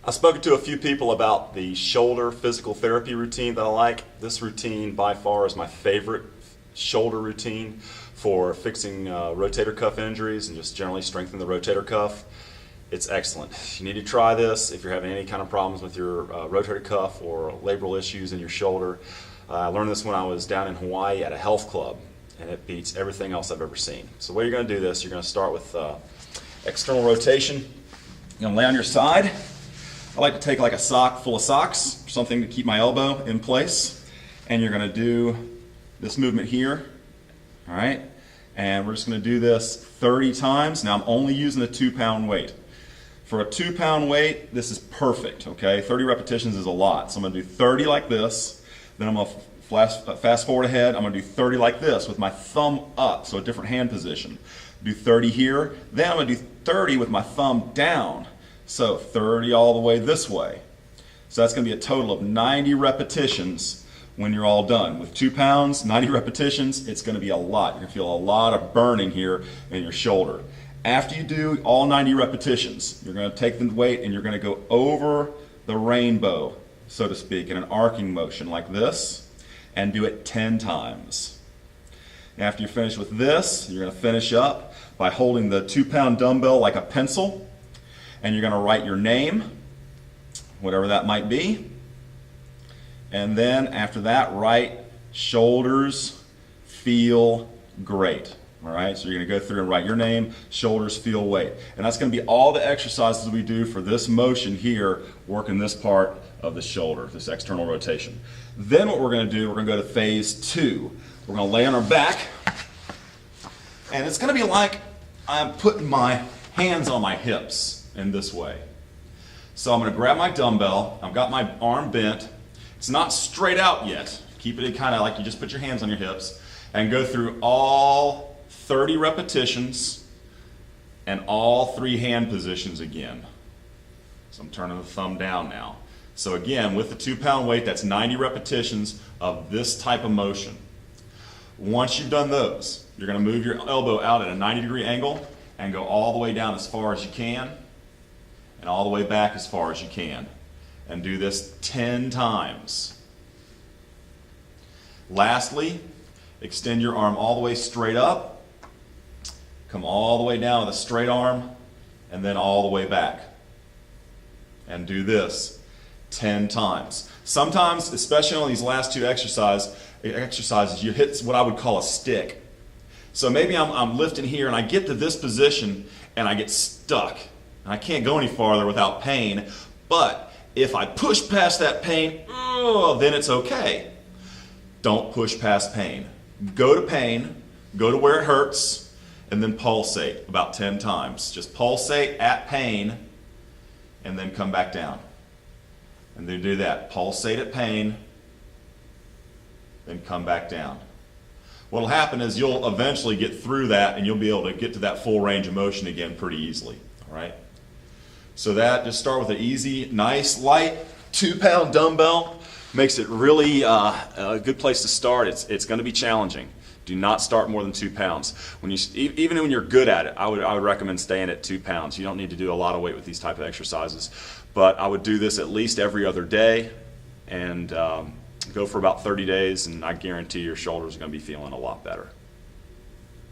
I've spoken to a few people about the shoulder physical therapy routine that I like. This routine by far is my favorite shoulder routine for fixing rotator cuff injuries and just generally strengthening the rotator cuff. It's excellent. You need to try this if you're having any kind of problems with your rotator cuff or labral issues in your shoulder. I learned this when I was down in Hawaii at a health club, and it beats everything else I've ever seen. So the way you're going to do this, you're going to start with external rotation. You're going to lay on your side. I like to take like a sock full of socks, something to keep my elbow in place. And you're going to do this movement here, all right? And we're just going to do this 30 times. Now I'm only using a 2-pound weight. For a 2-pound weight, this is perfect, okay? 30 repetitions is a lot. So I'm going to do 30 like this. Then I'm going to fast forward ahead. I'm going to do 30 like this with my thumb up, so a different hand position. Do 30 here. Then I'm going to do 30 with my thumb down. So 30 all the way this way. So that's going to be a total of 90 repetitions when you're all done. With 2 pounds, 90 repetitions, it's going to be a lot. You're going to feel a lot of burning here in your shoulder. After you do all 90 repetitions, you're going to take the weight and you're going to go over the rainbow, so to speak, in an arcing motion like this, and do it 10 times. After you're finished with this, you're going to finish up by holding the 2-pound dumbbell like a pencil, and you're going to write your name, whatever that might be. And then after that, write shoulders feel great. All right, so you're going to go through and write your name, shoulders feel weight. And that's going to be all the exercises we do for this motion here, working this part of the shoulder, this external rotation. Then what we're going to do, we're going to go to phase 2. We're going to lay on our back, and it's going to be like I'm putting my hands on my hips in this way. So I'm going to grab my dumbbell. I've got my arm bent. It's not straight out yet. Keep it kind of like you just put your hands on your hips and go through all 30 repetitions and all 3 hand positions again. So I'm turning the thumb down now. So again, with the 2-pound weight, that's 90 repetitions of this type of motion. Once you've done those, you're going to move your elbow out at a 90-degree angle and go all the way down as far as you can and all the way back as far as you can. And do this 10 times. Lastly, extend your arm all the way straight up, come all the way down with a straight arm, and then all the way back. And do this 10 times. Sometimes, especially on these last 2 exercises, you hit what I would call a stick. So maybe I'm lifting here and I get to this position and I get stuck. And I can't go any farther without pain, but if I push past that pain, then it's okay. Don't push past pain. Go to pain, go to where it hurts, and then pulsate about 10 times. Just pulsate at pain, and then come back down. And then do that. Pulsate at pain, then come back down. What will happen is you'll eventually get through that, and you'll be able to get to that full range of motion again pretty easily. All right? So that, just start with an easy, nice, light 2-pound dumbbell. Makes it really a good place to start. It's going to be challenging. Do not start more than 2 pounds. Even when you're good at it, I would recommend staying at 2 pounds. You don't need to do a lot of weight with these type of exercises. But I would do this at least every other day and go for about 30 days, and I guarantee your shoulders are going to be feeling a lot better.